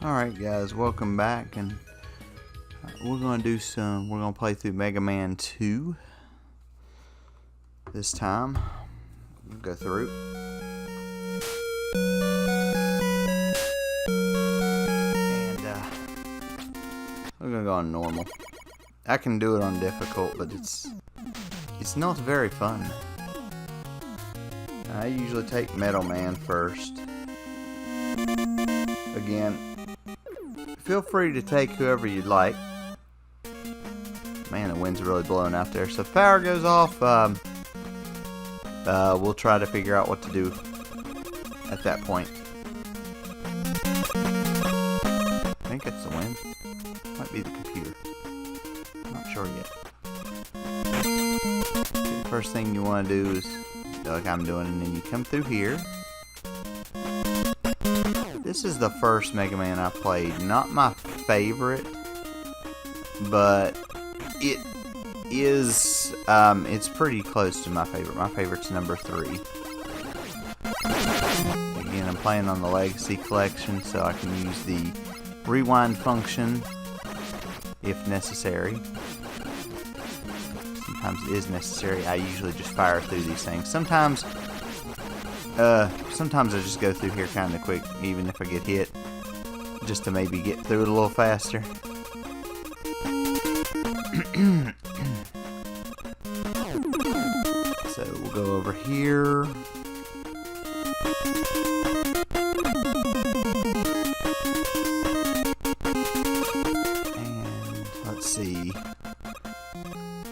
Alright guys, welcome back, and we're gonna play through Mega Man 2 this time. We'll go through. And we're gonna go on normal. I can do it on difficult, but it's not very fun. I usually take Metal Man first. Again, feel free to take whoever you'd like. Man, the wind's really blowing out there. So if power goes off, we'll try to figure out what to do at that point. I think it's the wind. Might be the computer. Not sure yet. Okay, first thing you want to do is, like I'm doing, and then you come through here. This is the first Mega Man I played. Not my favorite, but it is, it's pretty close to my favorite. My favorite's number 3. Again, I'm playing on the Legacy Collection, so I can use the rewind function if necessary. Sometimes it is necessary. I usually just fire through these things. Sometimes I just go through here kind of quick, even if I get hit, just to maybe get through it a little faster. So we'll go over here. And let's see.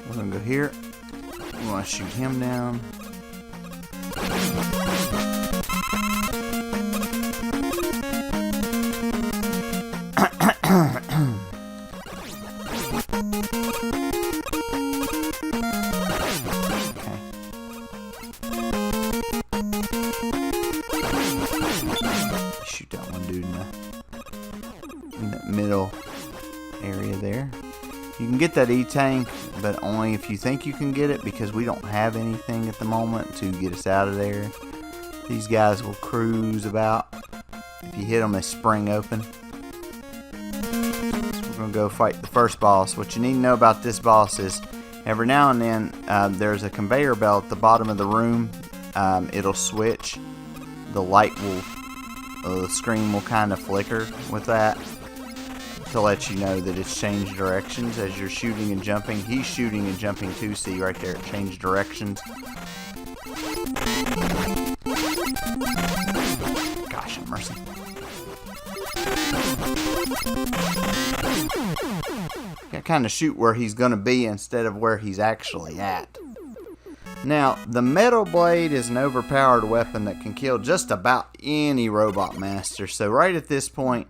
We're going to go here. We want to shoot him down. Shoot that one dude in the middle area there. You can get that E-Tank, but only if you think you can get it, because we don't have anything at the moment to get us out of there. These guys will cruise about. If you hit them, they spring open. So we're going to go fight the first boss. What you need to know about this boss is, every now and then, there's a conveyor belt at the bottom of the room. It'll switch. The light will, the screen will kind of flicker with that to let you know that it's changed directions as you're shooting and jumping. He's shooting and jumping too. See right there, it changed directions. Gosh, have mercy. I kind of shoot where he's going to be instead of where he's actually at. Now, the Metal Blade is an overpowered weapon that can kill just about any Robot Master. So right at this point,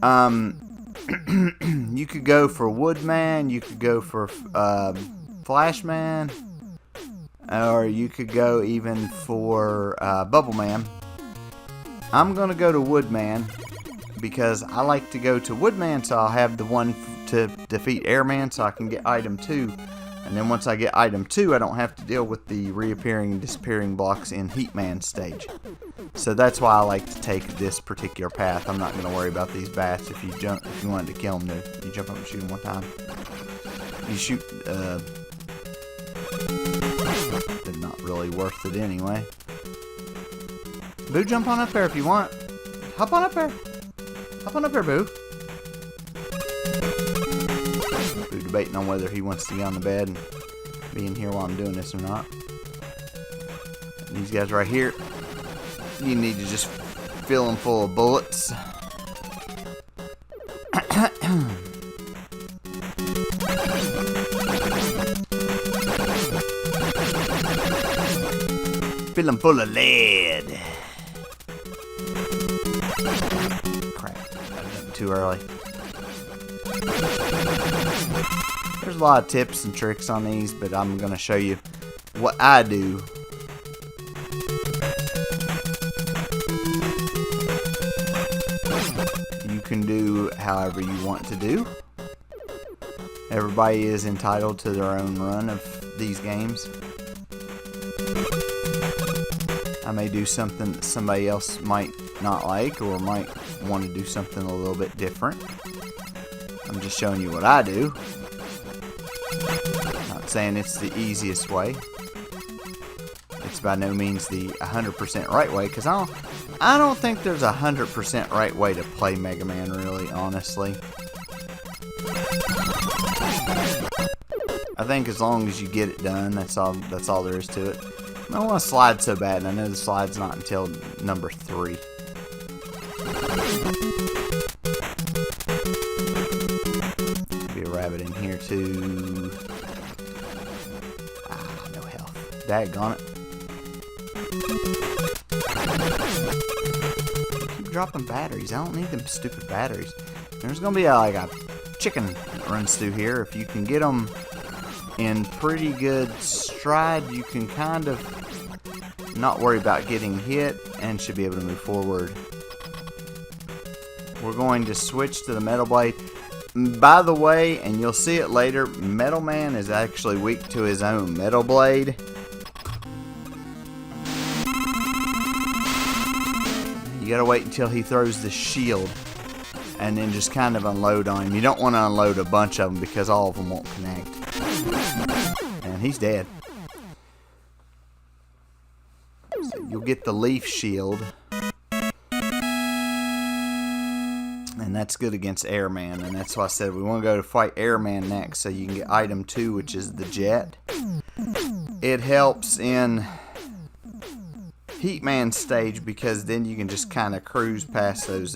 you could go for Woodman, you could go for Flashman, or you could go even for Bubbleman. I'm going to go to Woodman because I like to go to Woodman, so I'll have the one to defeat Airman, so I can get item 2. And then once I get item 2, I don't have to deal with the reappearing and disappearing blocks in Heatman stage. So that's why I like to take this particular path. I'm not going to worry about these bats. If you wanted to kill them, you jump up and shoot them one time. You shoot, they're not really worth it anyway. Boo, jump on up there if you want. Hop on up there. Hop on up there, Boo. Boo debating on whether he wants to get on the bed and be in here while I'm doing this or not. These guys right here, you need to just fill them full of bullets. Fill them full of lead. Crap, I jumped too early. There's a lot of tips and tricks on these, but I'm going to show you what I do. You can do however you want to do. Everybody is entitled to their own run of these games. I may do something that somebody else might not like or might want to do something a little bit different. I'm just showing you what I do. Not saying it's the easiest way. It's by no means the 100% right way, because I don't think there's a 100% right way to play Mega Man, really, honestly. I think as long as you get it done, that's all there is to it. I don't want to slide so bad, and I know the slide's not until number 3. Be a rabbit in here too. Ah, no health. Daggone it. Keep dropping batteries. I don't need them stupid batteries. There's gonna be like a chicken that runs through here. If you can get them in pretty good stride, you can kind of not worry about getting hit and should be able to move forward. We're going to switch to the Metal Blade. By the way, and you'll see it later, Metal Man is actually weak to his own Metal Blade. You gotta wait until he throws the shield and then just kind of unload on him. You don't want to unload a bunch of them because all of them won't connect. And he's dead. So you'll get the leaf shield. And that's good against Airman. And that's why I said we want to go to fight Airman next. So you can get item 2, which is the jet. It helps in Heatman stage because then you can just kind of cruise past those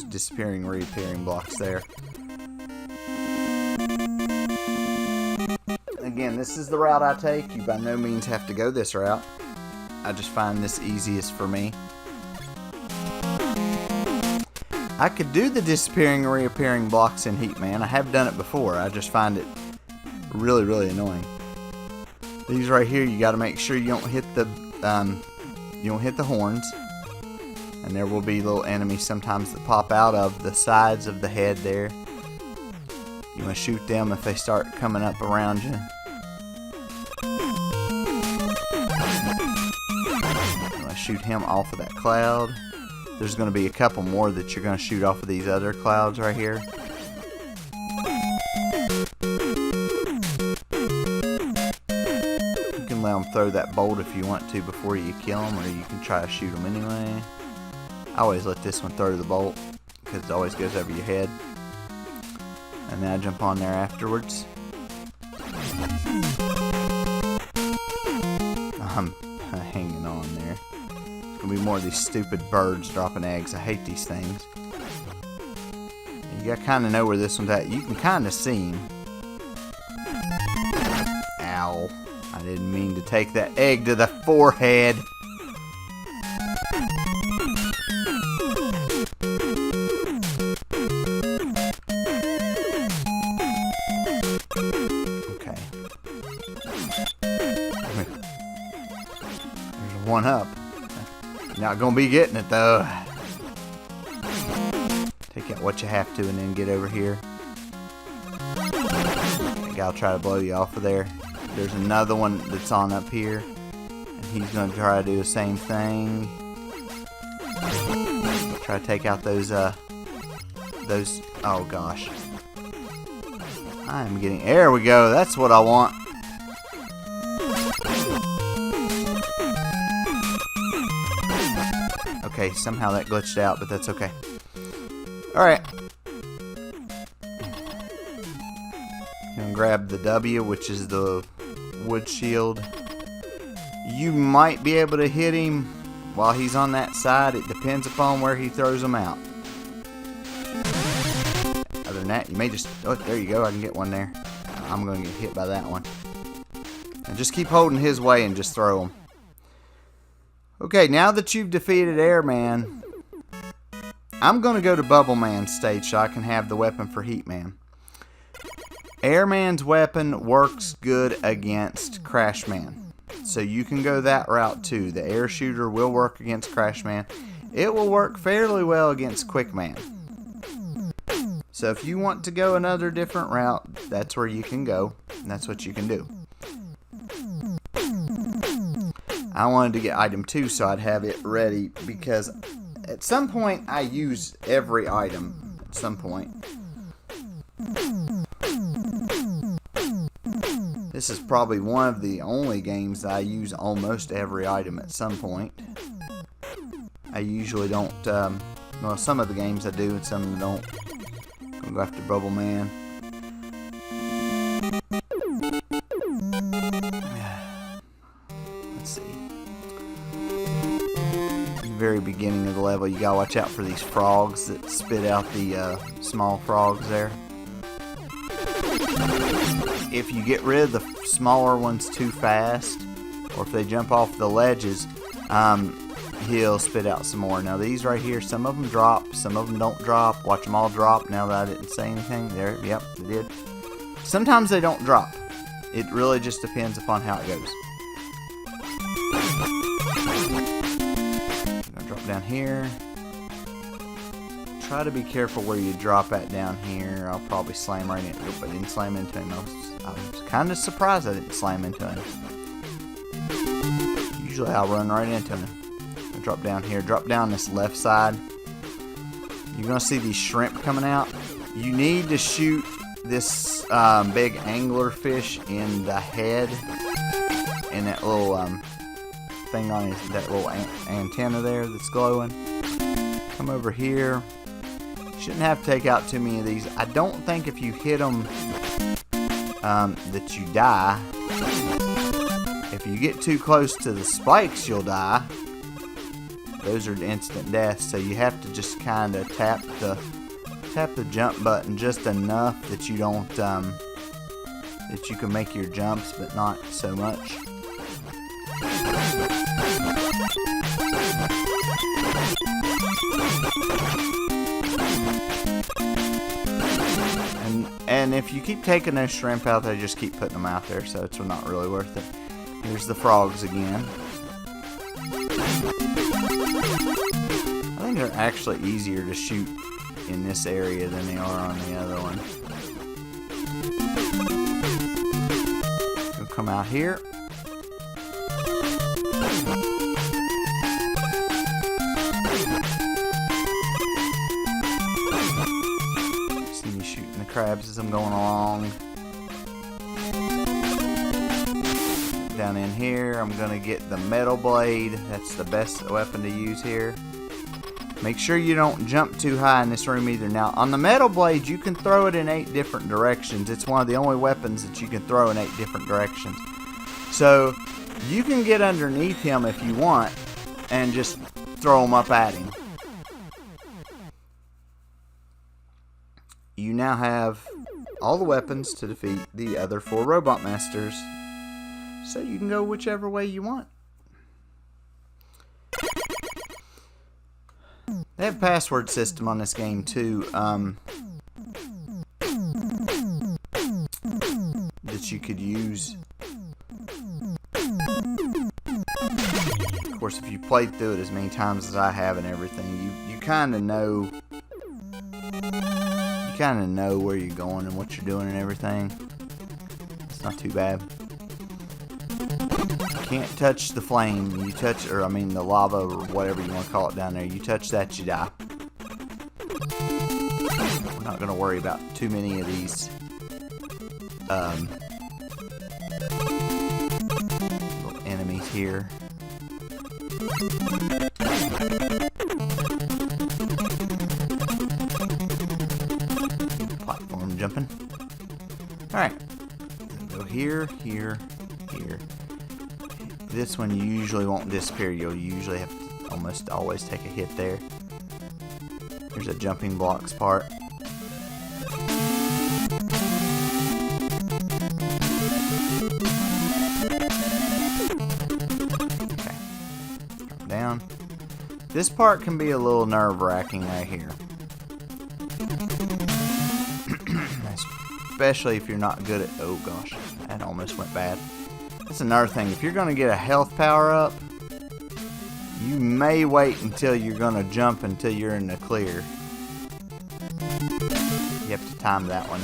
disappearing, reappearing blocks there. Again, this is the route I take. You by no means have to go this route. I just find this easiest for me. I could do the disappearing, reappearing blocks in Heatman. I have done it before. I just find it really, really annoying. These right here, you got to make sure you don't hit the horns, and there will be little enemies sometimes that pop out of the sides of the head there. You want to shoot them if they start coming up around you. You want to shoot him off of that cloud. There's going to be a couple more that you're going to shoot off of these other clouds right here. You can let them throw that bolt if you want to before you kill them, or you can try to shoot them anyway. I always let this one throw the bolt because it always goes over your head. And then I jump on there afterwards. I'm hanging on there. There's going to be more of these stupid birds dropping eggs. I hate these things. You got to kind of know where this one's at. You can kind of see him. Ow. I didn't mean to take that egg to the forehead. Okay. There's one up. Not gonna be getting it though. Take out what you have to and then get over here. I think I'll try to blow you off of there. There's another one that's on up here, and he's gonna try to do the same thing. Try to take out those. Oh gosh. I'm getting. There we go. That's what I want. Okay, somehow that glitched out, but that's okay. Alright. Gonna grab the W, which is the wood shield. You might be able to hit him while he's on that side. It depends upon where he throws them out. Other than that, you may just... Oh, there you go. I can get one there. I'm going to get hit by that one. And just keep holding his way and just throw them. Okay, now that you've defeated Airman, I'm going to go to Bubble Man stage so I can have the weapon for Heatman. Airman's weapon works good against Crashman. So you can go that route too. The air shooter will work against Crashman. It will work fairly well against Quickman. So if you want to go another different route, that's where you can go. And that's what you can do. I wanted to get item 2 so I'd have it ready, because at some point I use every item at some point. This is probably one of the only games that I use almost every item at some point. I usually don't, well, some of the games I do and some of them don't. Gonna go after Bubble Man. Let's see. At the very beginning of the level, you gotta watch out for these frogs that spit out the small frogs there. If you get rid of the smaller ones too fast, or if they jump off the ledges, he'll spit out some more. Now these right here, some of them drop, some of them don't drop. Watch them all drop. Now that I didn't say anything there, yep, they did. Sometimes they don't drop. It really just depends upon how it goes. I'm gonna drop down here. Try to be careful where you drop at down here. I'll probably slam right into it, but I didn't slam into him. I was kind of surprised I didn't slam into him. Usually I'll run right into him. I'll drop down here. Drop down this left side. You're going to see these shrimp coming out. You need to shoot this big angler fish in the head. And that little thing on his, that little antenna there that's glowing. Come over here. Shouldn't have to take out too many of these. I don't think if you hit them that you die. If you get too close to the spikes, you'll die. Those are instant deaths, so you have to just kind of tap the jump button just enough that you don't that you can make your jumps, but not so much. And if you keep taking those shrimp out, they just keep putting them out there, so it's not really worth it. Here's the frogs again. I think they're actually easier to shoot in this area than they are on the other one. We'll come out here. See me shooting the crabs as I'm going along. Down in here, I'm gonna get the metal blade. That's the best weapon to use here. Make sure you don't jump too high in this room either. Now, on the metal blade, you can throw it in 8 different directions. It's one of the only weapons that you can throw in 8 different directions. So, you can get underneath him if you want and just throw him up at him. You now have all the weapons to defeat the other 4 robot masters. So you can go whichever way you want. They have a password system on this game too, that you could use. Of course, if you played through it as many times as I have and everything, you kind of know. You kind of know where you're going and what you're doing and everything. It's not too bad. Can't touch the flame. You touch, or I mean the lava or whatever you want to call it down there. You touch that, you die. We're not going to worry about too many of these little enemies here. Platform jumping. Alright. Go here, here, here. This one you usually won't disappear. You'll usually have to almost always take a hit there. There's a jumping blocks part. Okay. Drop down. This part can be a little nerve-wracking right here. Especially if you're not good at... Oh gosh, that almost went bad. That's another thing. If you're going to get a health power up, you may wait until you're going to jump until you're in the clear. You have to time that one.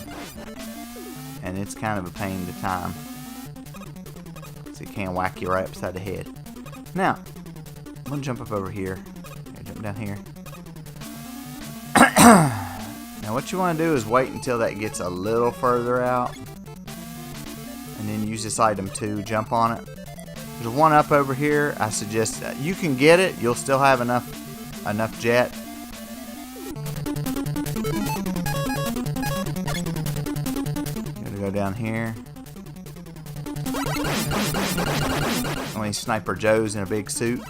And it's kind of a pain to time. So it can whack you right upside the head. Now, I'm going to jump up over here. Jump down here. Now what you want to do is wait until that gets a little further out. And then use this item to jump on it. There's one up over here. I suggest that you can get it. You'll still have enough jet. Gonna go down here. Only Sniper Joe's in a big suit.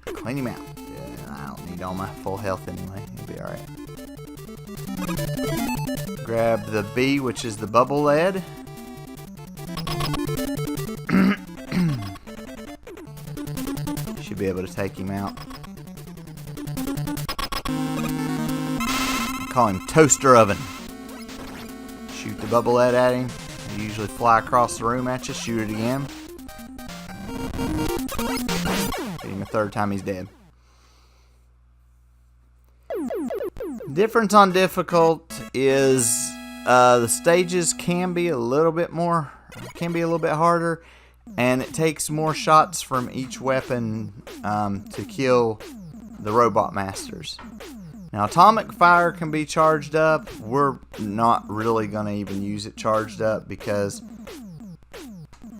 Clean him out. Yeah, I don't need all my full health anyway. He'll be alright. Grab the B, which is the bubble lead. Should be able to take him out. Call him Toaster Oven. Shoot the bubble lead at him. They usually fly across the room at you. Shoot it again. Hit him a third time, he's dead. Difference on difficult is the stages can be a little bit harder, and it takes more shots from each weapon to kill the robot masters. Now, atomic fire can be charged up. We're not really going to even use it charged up because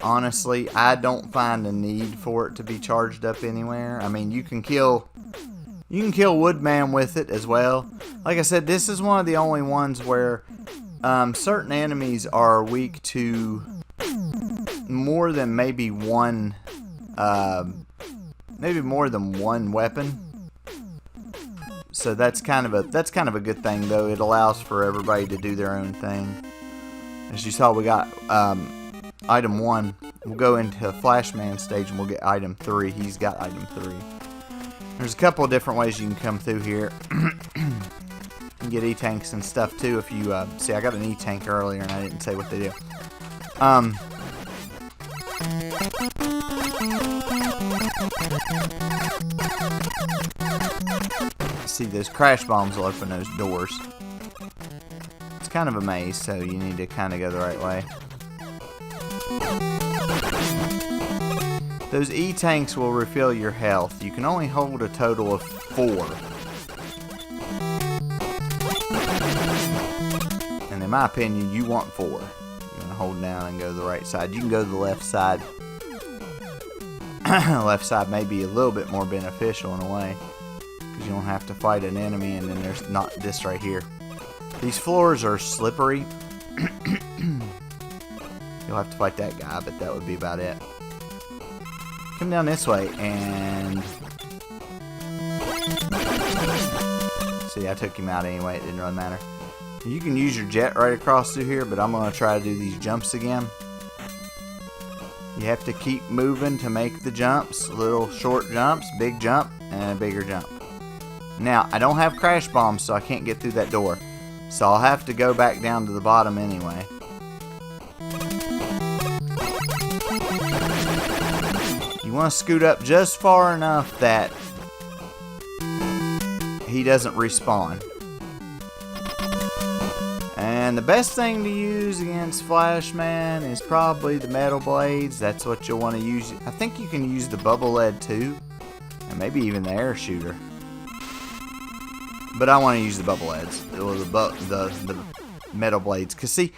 honestly, I don't find a need for it to be charged up anywhere. I mean, you can kill Woodman with it as well. Like I said, this is one of the only ones where certain enemies are weak to more than maybe one weapon. So that's kind of a good thing, though. It allows for everybody to do their own thing. As you saw, we got item 1. We'll go into Flashman stage and we'll get item 3. He's got item 3. There's a couple of different ways you can come through here. You can get E-tanks and stuff too if you see. I got an E-tank earlier and I didn't say what they do. See, those crash bombs will open those doors. It's kind of a maze, so you need to kind of go the right way. Those E-tanks will refill your health. You can only hold a total of 4. And in my opinion, you want 4. You're going to hold down and go to the right side. You can go to the left side. Left side may be a little bit more beneficial in a way, because you don't have to fight an enemy, and then there's not this right here. These floors are slippery. You'll have to fight that guy, but that would be about it. Come down this way and see, I took him out anyway. It didn't really matter. You can use your jet right across through here, but I'm going to try to do these jumps again. You have to keep moving to make the jumps. Little short jumps, big jump, and a bigger jump. Now, I don't have crash bombs, so I can't get through that door. So I'll have to go back down to the bottom anyway. You want to scoot up just far enough that he doesn't respawn. And the best thing to use against Flashman is probably the metal blades. That's what you'll want to use. I think you can use the bubble lead too, and maybe even the air shooter. But I want to use the bubble leads, or the metal blades. Because see,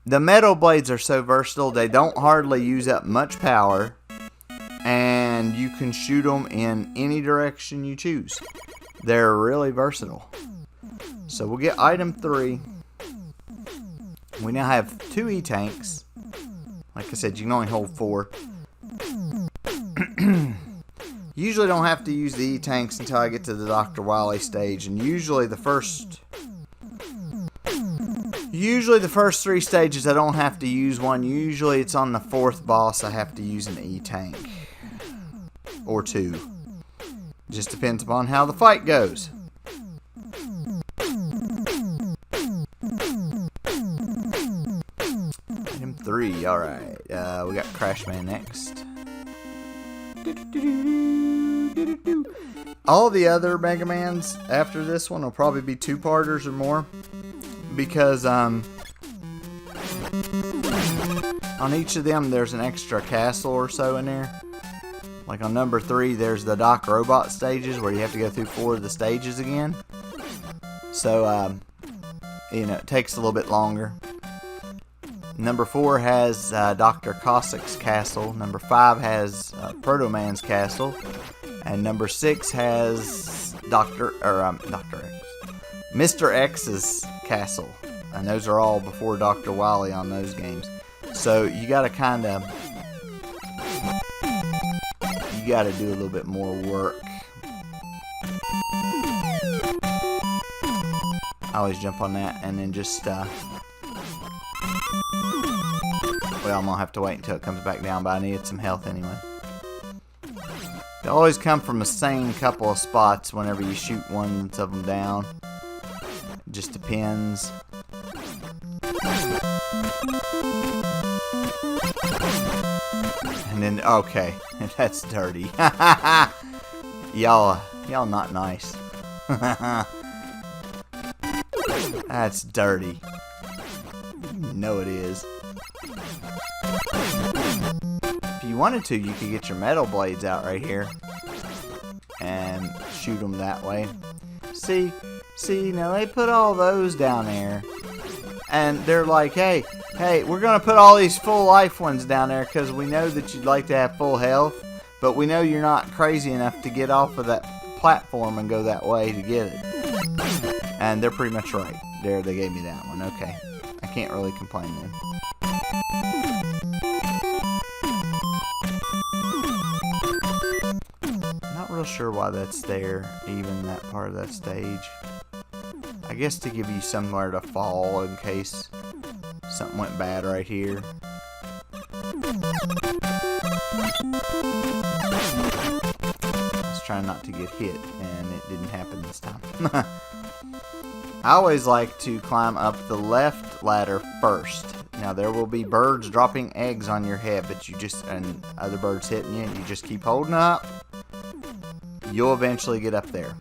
the metal blades are so versatile. They don't hardly use up much power, and you can shoot them in any direction you choose. They're really versatile. So we'll get item 3. We now have 2 E-tanks. Like I said, you can only hold 4. Usually don't have to use the E-tanks until I get to the Dr. Wily stage, and usually the first 3 stages I don't have to use one. Usually it's on the 4th boss I have to use an E-tank or 2. Just depends upon how the fight goes. Item 3, alright. We got Crashman next. All the other Mega Mans after this one will probably be 2-parters or more, because on each of them there's an extra castle or so in there. Like on number 3, there's the Doc Robot stages where you have to go through 4 of the stages again. So, you know, it takes a little bit longer. Number 4 has Dr. Cossack's castle. Number 5 has Proto Man's castle. And number 6 has Mr. X's castle. And those are all before Dr. Wily on those games. So you gotta kinda do a little bit more work. I always jump on that and then just well, I'm gonna have to wait until it comes back down, but I needed some health anyway. They always come from the same couple of spots whenever you shoot one of them down. It just depends. And then, okay, that's dirty. Y'all not nice. That's dirty. You know it is. If you wanted to, you could get your metal blades out right here and shoot them that way. See, now they put all those down there, and they're like, hey, we're gonna put all these full life ones down there because we know that you'd like to have full health, but we know you're not crazy enough to get off of that platform and go that way to get it. And they're pretty much right. There, they gave me that one. Okay, I can't really complain then. Not real sure why that's there, even that part of that stage. I guess to give you somewhere to fall in case something went bad right here. I was trying not to get hit, and it didn't happen this time. I always like to climb up the left ladder first. Now there will be birds dropping eggs on your head, but and other birds hitting you, and you just keep holding up. You'll eventually get up there.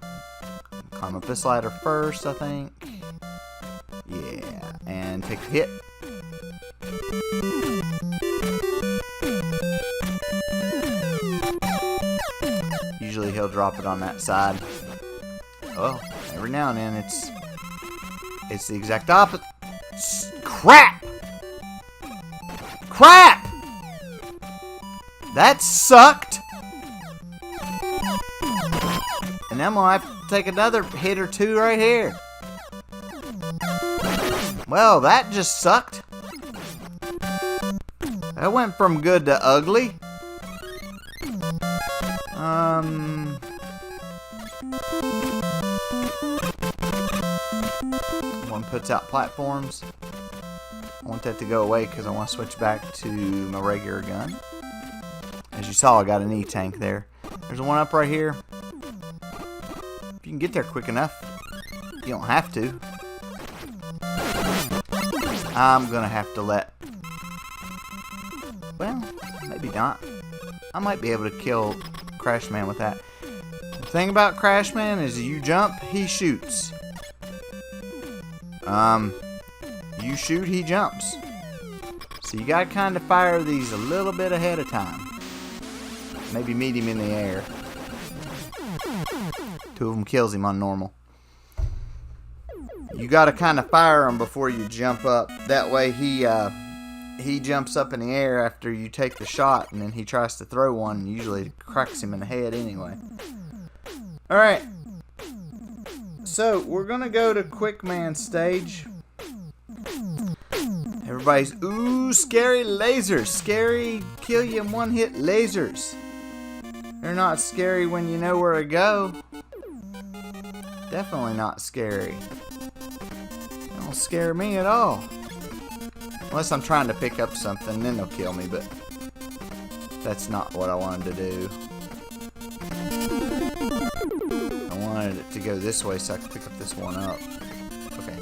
Climb up this ladder first, I think. Yeah, and take the hit. Usually he'll drop it on that side. Well, every now and then it's the exact opposite. Crap! Crap! That sucked! And I'm gonna have to take another hit or two right here. Well, that just sucked. That went from good to ugly. One puts out platforms. I want that to go away because I want to switch back to my regular gun. As you saw, I got an E-tank there. There's one up right here. If you can get there quick enough, you don't have to. I'm gonna have to well, maybe not. I might be able to kill Crashman with that. The thing about Crashman is you jump, he shoots. You shoot, he jumps. So you gotta kind of fire these a little bit ahead of time. Maybe meet him in the air. 2 of them kills him on normal. You gotta kind of fire him before you jump up. That way he jumps up in the air after you take the shot, and then he tries to throw one, and usually cracks him in the head anyway. Alright. So, we're gonna go to Quick Man stage. Everybody's, ooh, scary lasers. Scary, kill you in one hit lasers. They're not scary when you know where to go. Definitely not scary. They don't scare me at all. Unless I'm trying to pick up something, then they'll kill me, but that's not what I wanted to do. I wanted it to go this way so I could pick up this one up. Okay.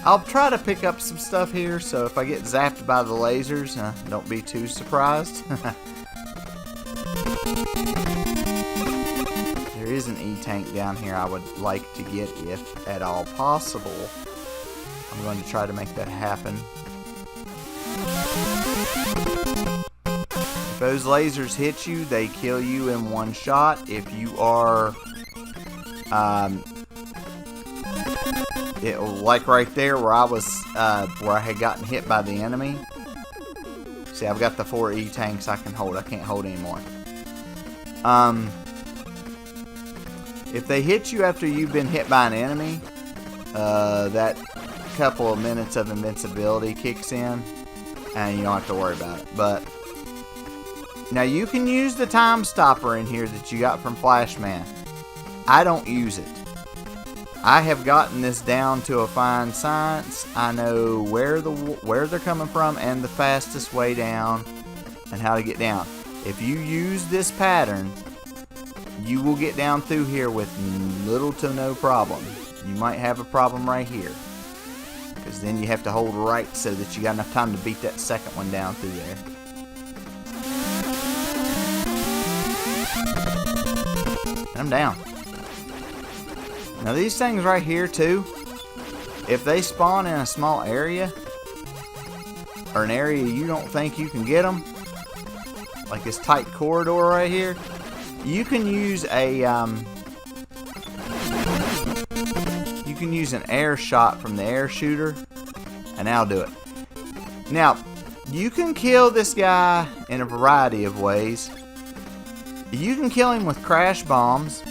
I'll try to pick up some stuff here, so if I get zapped by the lasers, don't be too surprised. There is an E-tank down here I would like to get if at all possible. I'm going to try to make that happen. If those lasers hit you, they kill you in one shot. If you are, like right there where I was, where I had gotten hit by the enemy. See, I've got the 4 E-tanks I can hold. I can't hold anymore. If they hit you after you've been hit by an enemy, that couple of minutes of invincibility kicks in, and you don't have to worry about it. But now you can use the time stopper in here that you got from Flashman. I don't use it. I have gotten this down to a fine science. I know where they're coming from and the fastest way down and how to get down. If you use this pattern, you will get down through here with little to no problem. You might have a problem right here, because then you have to hold right so that you got enough time to beat that second one down through there. And I'm down. Now these things right here too, if they spawn in a small area, or an area you don't think you can get them, like this tight corridor right here, you can use a an air shot from the air shooter, and that'll do it. Now, you can kill this guy in a variety of ways. You can kill him with crash bombs.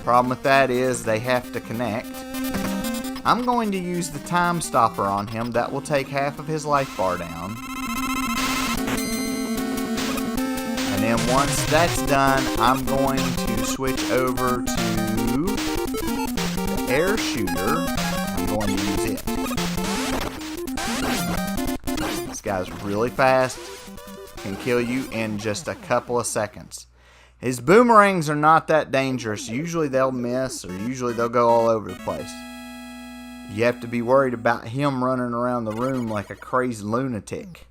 Problem with that is they have to connect. I'm going to use the time stopper on him. That will take half of his life bar down. And then once that's done, I'm going to switch over to the air shooter. I'm going to use it. This guy's really fast. Can kill you in just a couple of seconds. His boomerangs are not that dangerous. Usually they'll miss, or usually they'll go all over the place. You have to be worried about him running around the room like a crazy lunatic.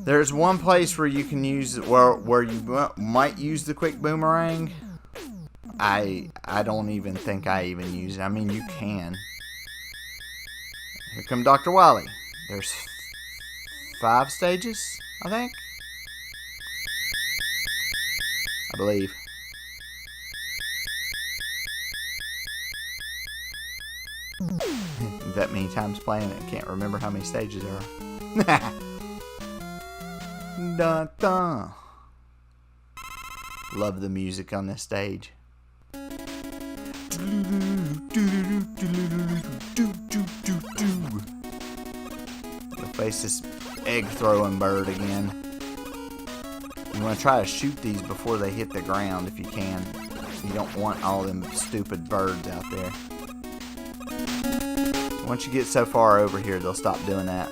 There's one place where you can use it, where you might use the quick boomerang. I don't even think I even use it. I mean, you can. Here come Dr. Wily. There's 5 stages, I think. I believe. That many times playing it, I can't remember how many stages there are. Dun, dun. Love the music on this stage. We'll face this egg throwing bird again. You want to try to shoot these before they hit the ground if you can. You don't want all them stupid birds out there. Once you get so far over here, they'll stop doing that.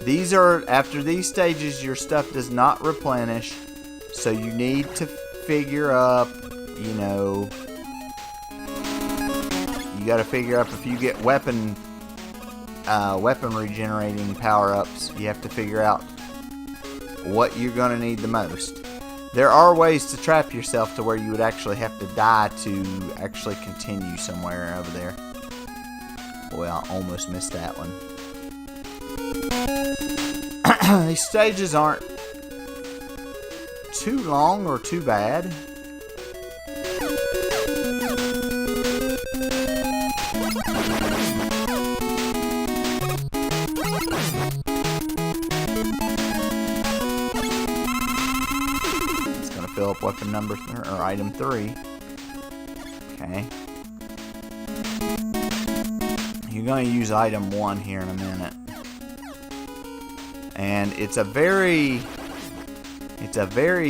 These are, after these stages, your stuff does not replenish. So you need to figure up, you know, you got to figure up if you get weapon regenerating power-ups, you have to figure out what you're going to need the most. There are ways to trap yourself to where you would actually have to die to actually continue somewhere over there. Boy, I almost missed that one. These stages aren't too long or too bad. Fill up weapon number or item 3. Okay. You're going to use item 1 here in a minute. And it's a very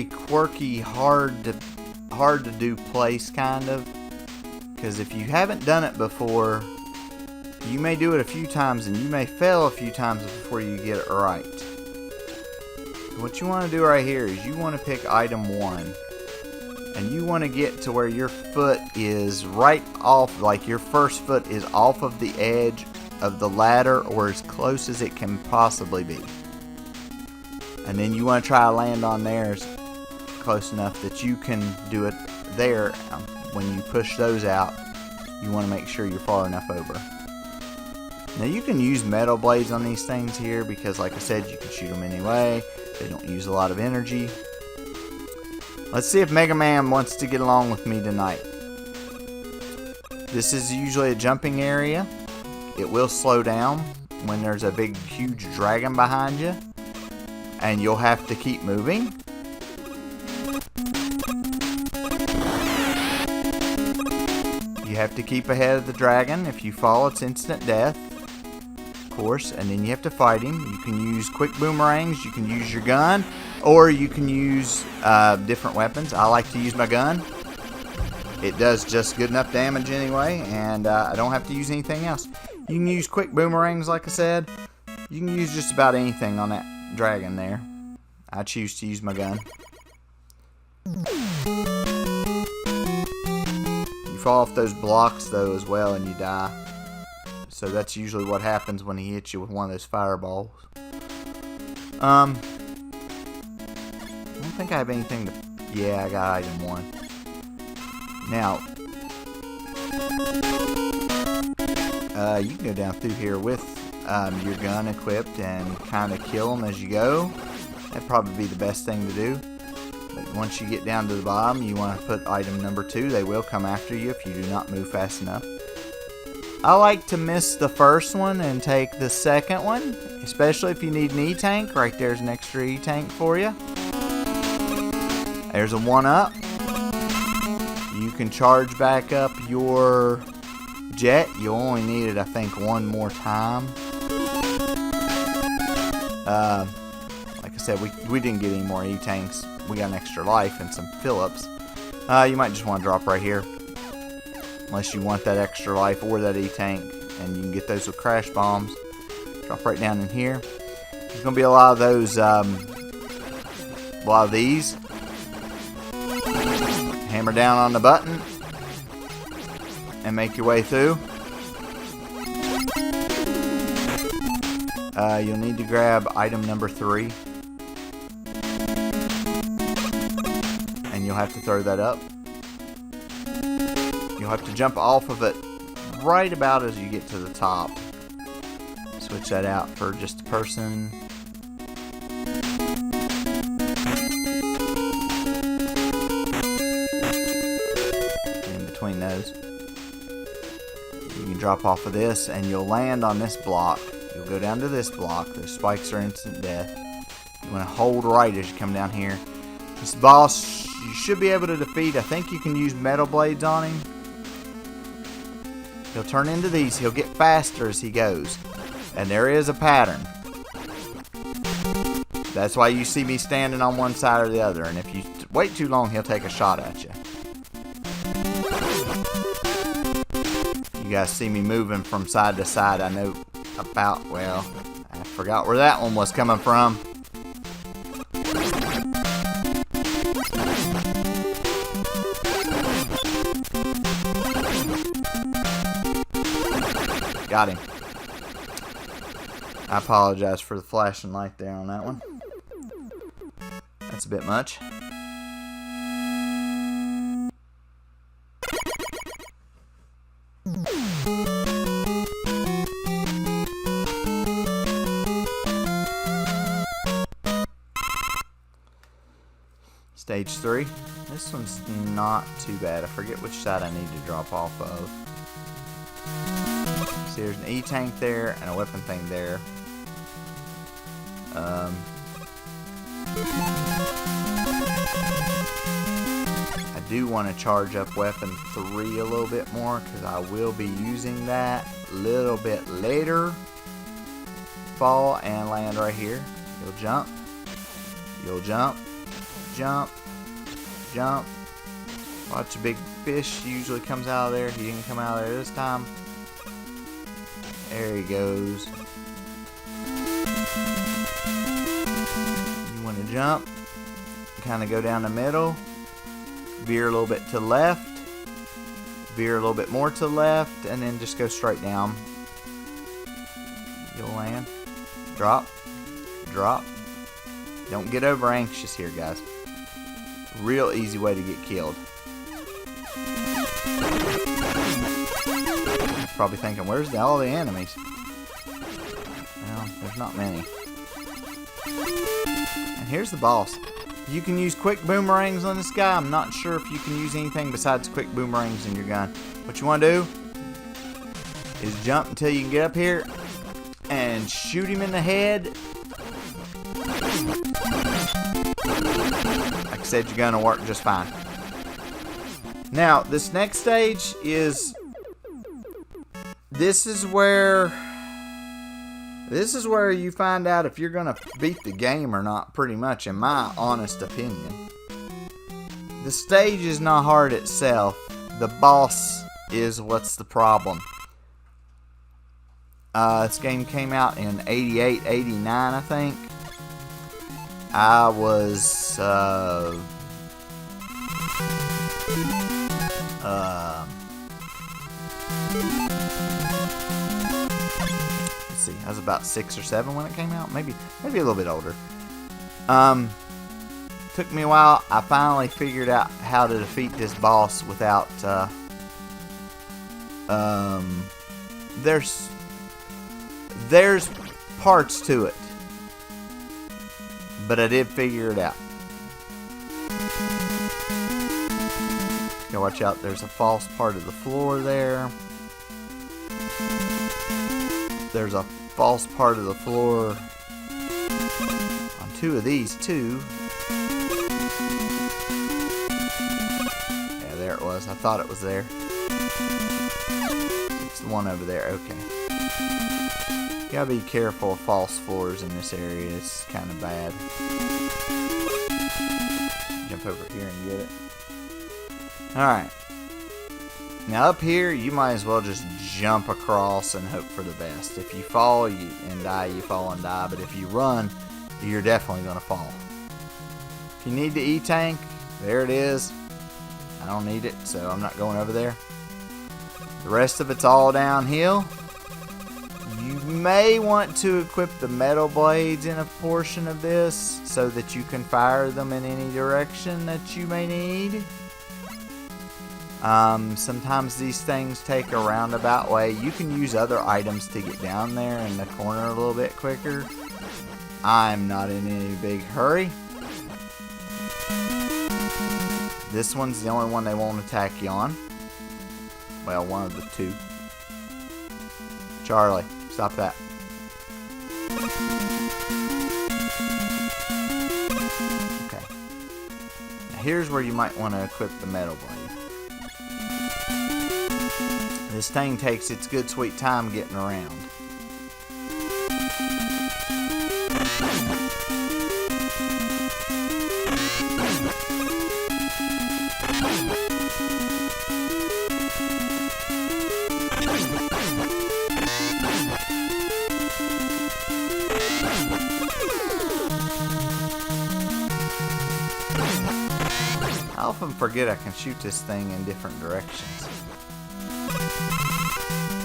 quirky, hard to do place kind of, because if you haven't done it before, you may do it a few times and you may fail a few times before you get it right. What you want to do right here is you want to pick item 1, and you want to get to where your foot is right off, like your first foot is off of the edge of the ladder or as close as it can possibly be. And then you want to try to land on there close enough that you can do it there. When you push those out, you want to make sure you're far enough over. Now you can use metal blades on these things here because, like I said, you can shoot them anyway. They don't use a lot of energy. Let's see if Mega Man wants to get along with me tonight. This is usually a jumping area. It will slow down when there's a big, huge dragon behind you. And you'll have to keep moving. You have to keep ahead of the dragon. If you fall, it's instant death. Of course, and then you have to fight him. You can use quick boomerangs, you can use your gun, or you can use different weapons. I like to use my gun. It does just good enough damage anyway, and I don't have to use anything else. You can use quick boomerangs, like I said. You can use just about anything on that dragon there. I choose to use my gun. You fall off those blocks though as well and you die. So that's usually what happens when he hits you with one of those fireballs. I don't think I have anything to... Yeah, I got item 1. Now, you can go down through here with your gun equipped and kind of kill them as you go. That'd probably be the best thing to do. But once you get down to the bottom, you want to put item number 2. They will come after you if you do not move fast enough. I like to miss the first one and take the second one, especially if you need an E-tank. Right there's an extra E-tank for you. There's a 1-up. You can charge back up your jet. You only need it, I think, one more time. Like I said, we didn't get any more E-tanks. We got an extra life and some fill-ups. You might just want to drop right here. Unless you want that extra life or that E-tank. And you can get those with crash bombs. Drop right down in here. There's going to be a lot of those, a lot of these. Hammer down on the button. And make your way through. You'll need to grab item number 3. And you'll have to throw that up. You'll have to jump off of it right about as you get to the top. Switch that out for just a person. In between those. You can drop off of this and you'll land on this block. You'll go down to this block. Those spikes are instant death. You want to hold right as you come down here. This boss you should be able to defeat. I think you can use metal blades on him. He'll turn into these. He'll get faster as he goes. And there is a pattern. That's why you see me standing on one side or the other. And if you wait too long, he'll take a shot at you. You guys see me moving from side to side. I know about, well, I forgot where that one was coming from. Got him. I apologize for the flashing light there on that one. That's a bit much. Stage 3. This one's not too bad. I forget which side I need to drop off of. See, there's an E-tank there and a weapon thing there. I do want to charge up weapon 3 a little bit more because I will be using that a little bit later. Fall and land right here. You'll jump. You'll jump. Jump. Jump. Watch a big fish usually comes out of there. He didn't come out of there this time. There he goes. You want to jump. Kind of go down the middle. Veer a little bit to the left. Veer a little bit more to the left. And then just go straight down. You'll land. Drop. Drop. Don't get over anxious here, guys. Real easy way to get killed. Probably thinking, where's all the enemies? There's not many. And here's the boss. You can use quick boomerangs on this guy. I'm not sure if you can use anything besides quick boomerangs in your gun. What you want to do is jump until you can get up here and shoot him in the head. Like I said, your gun will work just fine. Now, this next stage is... This is where you find out if you're going to beat the game or not, pretty much, in my honest opinion. The stage is not hard itself. The boss is what's the problem. This game came out in 88, 89, I think. I was... let's see, I was about 6 or 7 when it came out. Maybe a little bit older. Took me a while. I finally figured out how to defeat this boss without there's parts to it, but I did figure it out. Okay, watch out, there's a false part of the floor there. There's a false part of the floor on 2 of these too. Yeah, there it was. I thought it was there. It's the one over there. Okay. You gotta be careful of false floors in this area. It's kind of bad. Jump over here and get it. Alright. Now up here, you might as well just jump across and hope for the best. If you fall and die, you fall and die. But if you run, you're definitely going to fall. If you need the E-Tank, there it is. I don't need it, so I'm not going over there. The rest of it's all downhill. You may want to equip the metal blades in a portion of this so that you can fire them in any direction that you may need. Sometimes these things take a roundabout way. You can use other items to get down there in the corner a little bit quicker. I'm not in any big hurry. This one's the only one they won't attack you on. Well, one of the 2. Charlie, stop that. Okay. Now here's where you might want to equip the metal blade. This thing takes its good sweet time getting around. I often forget I can shoot this thing in different directions.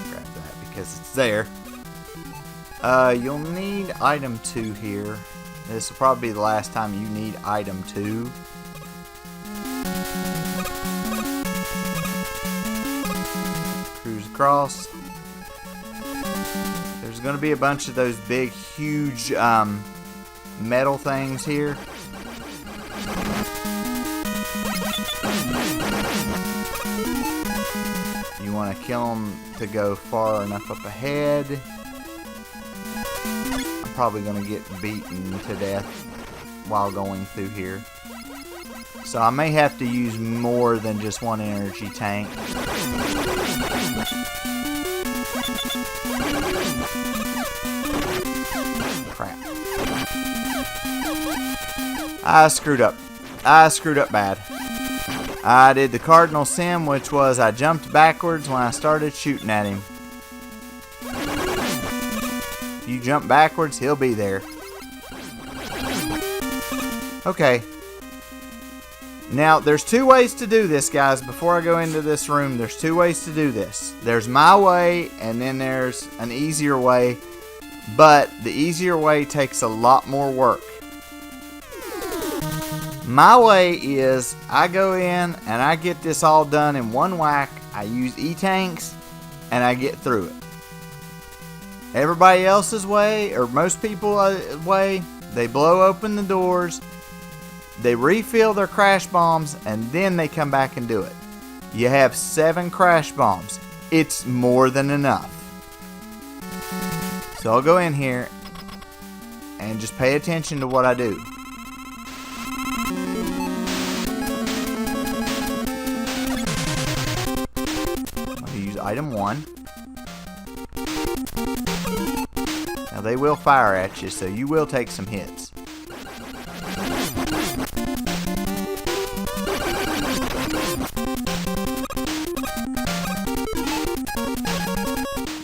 Grab that because it's there. You'll need item 2 here. This will probably be the last time you need item 2. Cruise across. There's going to be a bunch of those big, huge metal things here. You want to kill them to go far enough up ahead. I'm probably going to get beaten to death while going through here. So I may have to use more than just one energy tank. Crap. I screwed up. I screwed up bad. I did the cardinal sin, which was I jumped backwards when I started shooting at him. If you jump backwards, he'll be there. Okay. Now, there's 2 ways to do this, guys. Before I go into this room, there's 2 ways to do this. There's my way, and then there's an easier way. But the easier way takes a lot more work. My way is I go in and I get this all done in one whack. I use E-Tanks and I get through it. everybody else's way, or most people's way, they blow open the doors, they refill their crash bombs, and then they come back and do it. You have 7 crash bombs. It's more than enough. So I'll go in here and just pay attention to what I do. I'll use item 1. Now they will fire at you, so you will take some hits.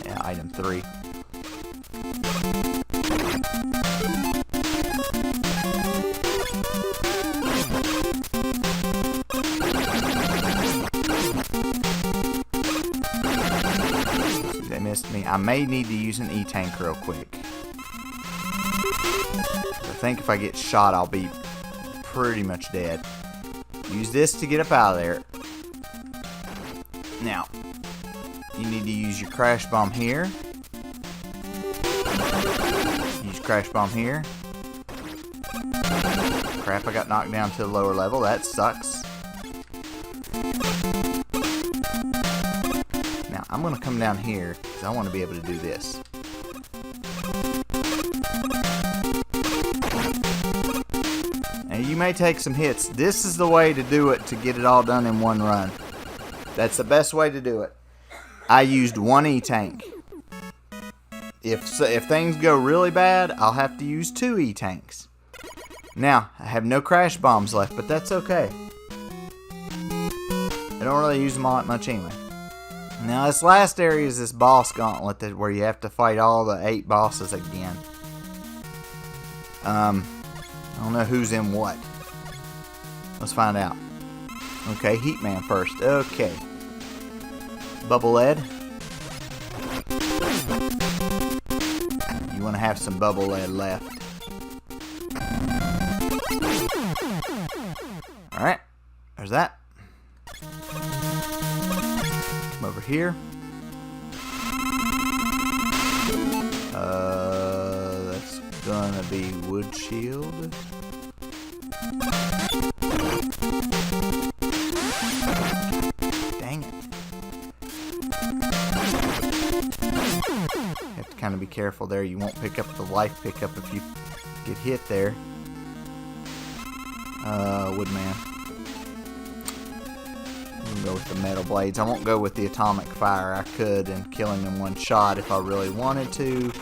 Yeah, item 3. They missed me. I may need to use an E-tank real quick. I think if I get shot, I'll be pretty much dead. Use this to get up out of there. Now, you need to use your crash bomb here. Use crash bomb here. Crap, I got knocked down to the lower level. That sucks. Now, I'm going to come down here because I want to be able to do this. And you may take some hits. This is the way to do it to get it all done in one run. That's the best way to do it. I used 1 E-tank. If things go really bad, I'll have to use 2 E-tanks. Now, I have no crash bombs left, but that's okay. I don't really use them all that much anyway. Now, this last area is this boss gauntlet where you have to fight all the 8 bosses again. I don't know who's in what. Let's find out. Okay, Heatman first. Okay. Bubble lead. You want to have some bubble lead left. Alright. There's that. Come over here. That's gonna be wood shield. Dang it. You have to kind of be careful there. You won't pick up the life pickup if you get hit there. Woodman. I'm gonna go with the metal blades. I won't go with the atomic fire. I could and kill him in one shot if I really wanted to.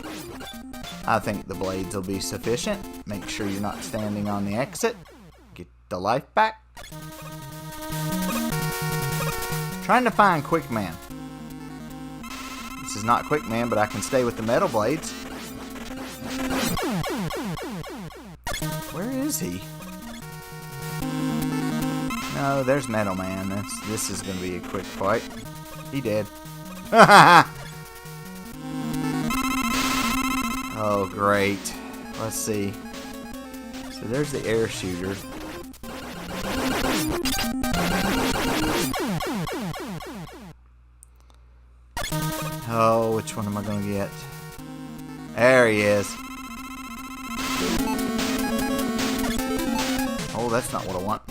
I think the blades will be sufficient. Make sure you're not standing on the exit. Get the life back. Trying to find Quickman. This is not Quickman, but I can stay with the metal blades. Where is he? No, there's Metal Man. This is going to be a quick fight. He dead. Oh, great. Let's see. So there's the air shooter. Oh, which one am I going to get? There he is. Oh, that's not what I want.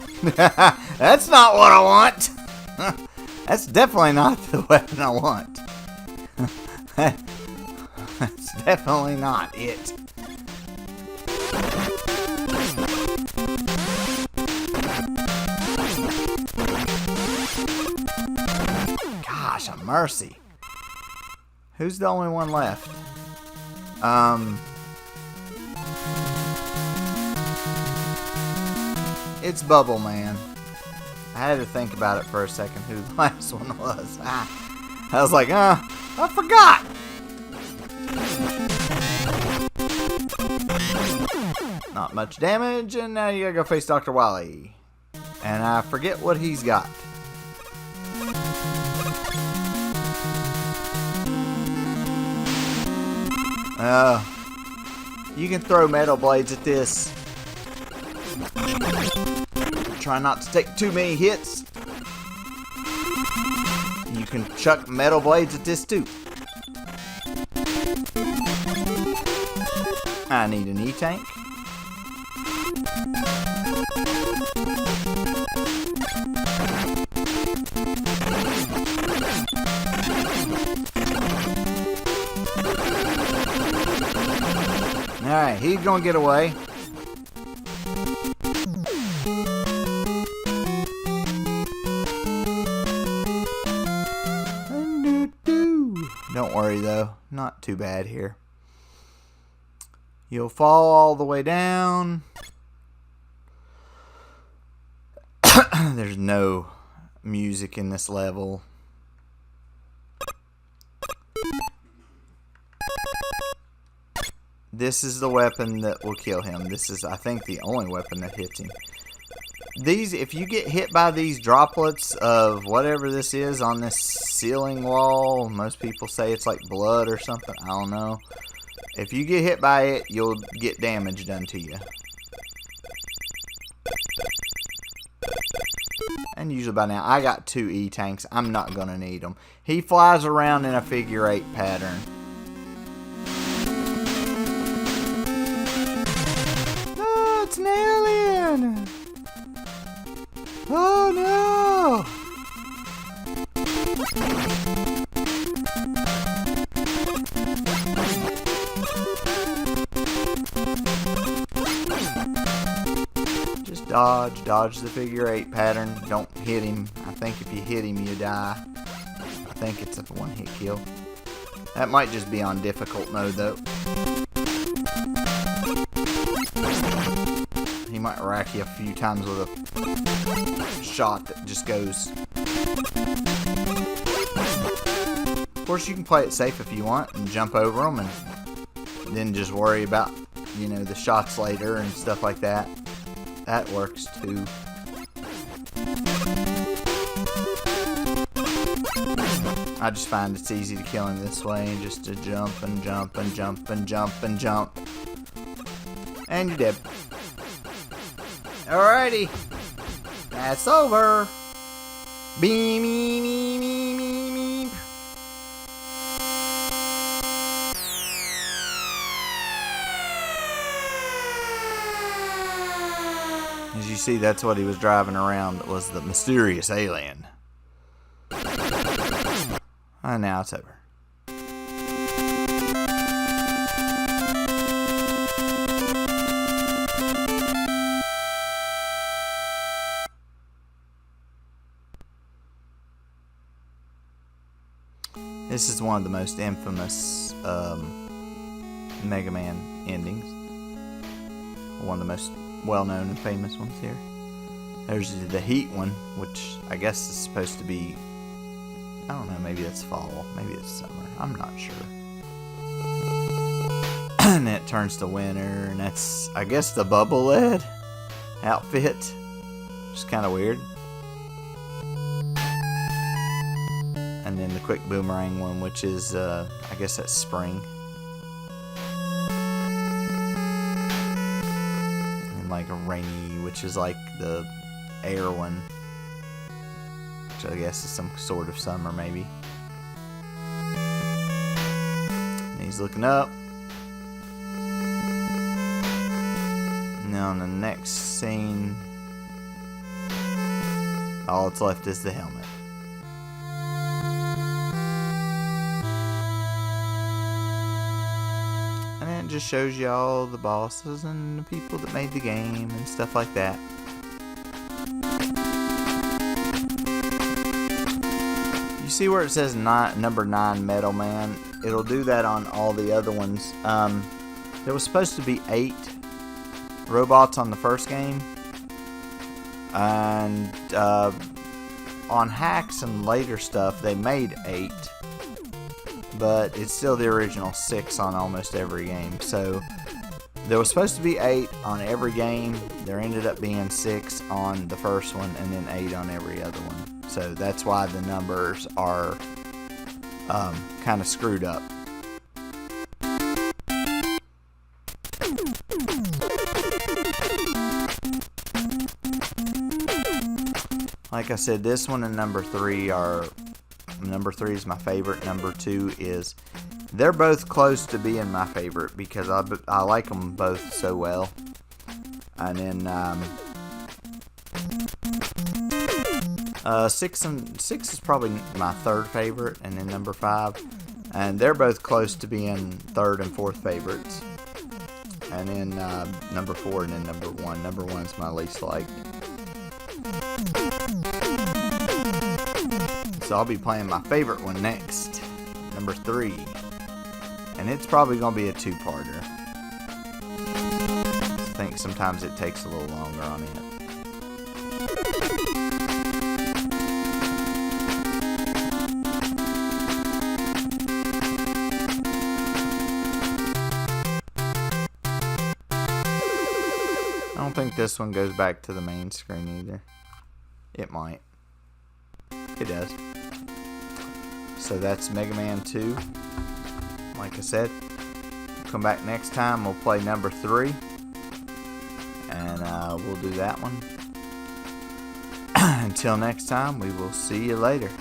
That's not what I want. That's definitely not the weapon I want. That's definitely not it. Gosh, a mercy. Who's the only one left? It's Bubble Man. I had to think about it for a second who the last one was. I was like, I forgot. Not much damage, and now you gotta go face Dr. Wily. And I forget what he's got. You can throw metal blades at this. Try not to take too many hits. You can chuck metal blades at this too. I need an E-tank. Alright, he's gonna get away. Don't worry though, not too bad here. You'll fall all the way down. There's no music in this level. This is the weapon that will kill him. This is, I think, the only weapon that hits him. These, if you get hit by these droplets of whatever this is on this ceiling wall, most people say it's like blood or something. I don't know. If you get hit by it, you'll get damage done to you. And usually by now, I got 2 E-tanks. I'm not going to need them. He flies around in a figure 8 pattern. Oh, it's an alien! Oh no! Just dodge the figure 8 pattern. Don't hit him. I think if you hit him, you die. I think it's a one-hit kill. That might just be on difficult mode though. He might rack you a few times with a shot that just goes. Of course, you can play it safe if you want and jump over them and then just worry about, you know, the shots later and stuff like that. That works too. I just find it's easy to kill him this way, just to jump and jump and jump and jump and jump. And you're dead. Alrighty. That's over. Beep, beep, beep, beep, beep, beep. As you see, that's what he was driving around, was the mysterious alien. And now it's over. This is one of the most infamous Mega Man endings. One of the most well-known and famous ones here. There's the Heat one, which I guess is supposed to be, I don't know, maybe it's fall, maybe it's summer, I'm not sure. And then it turns to winter, and that's, I guess, the Bubble Lead outfit. Just kind of weird. And then the Quick Boomerang one, which is, I guess that's spring. And like a rainy, which is like the air one. Which I guess is some sort of summer, maybe. And he's looking up. Now in the next scene, all that's left is the helmet. And it just shows you all the bosses and the people that made the game and stuff like that. You see where it says number 9 Metal Man? It'll do that on all the other ones. There was supposed to be 8 robots on the first game. And on hacks and later stuff, they made 8. But it's still the original 6 on almost every game. So there was supposed to be 8 on every game. There ended up being 6 on the first one and then 8 on every other one. So that's why the numbers are kind of screwed up. Like I said, this one and number 3 are... Number 3 is my favorite. Number 2 is They're both close to being my favorite because I like them both so well. And then 6 is probably my third favorite, and then number 5, and they're both close to being third and fourth favorites. And then number 4 and then number 1. Number 1's my least liked. So I'll be playing my favorite one next, number 3, and it's probably gonna be a two-parter. I think sometimes it takes a little longer on it. I don't think this one goes back to the main screen either. It might. It does. So that's Mega Man 2. Like I said, we'll come back next time. We'll play number 3. And we'll do that one. Until next time, we will see you later.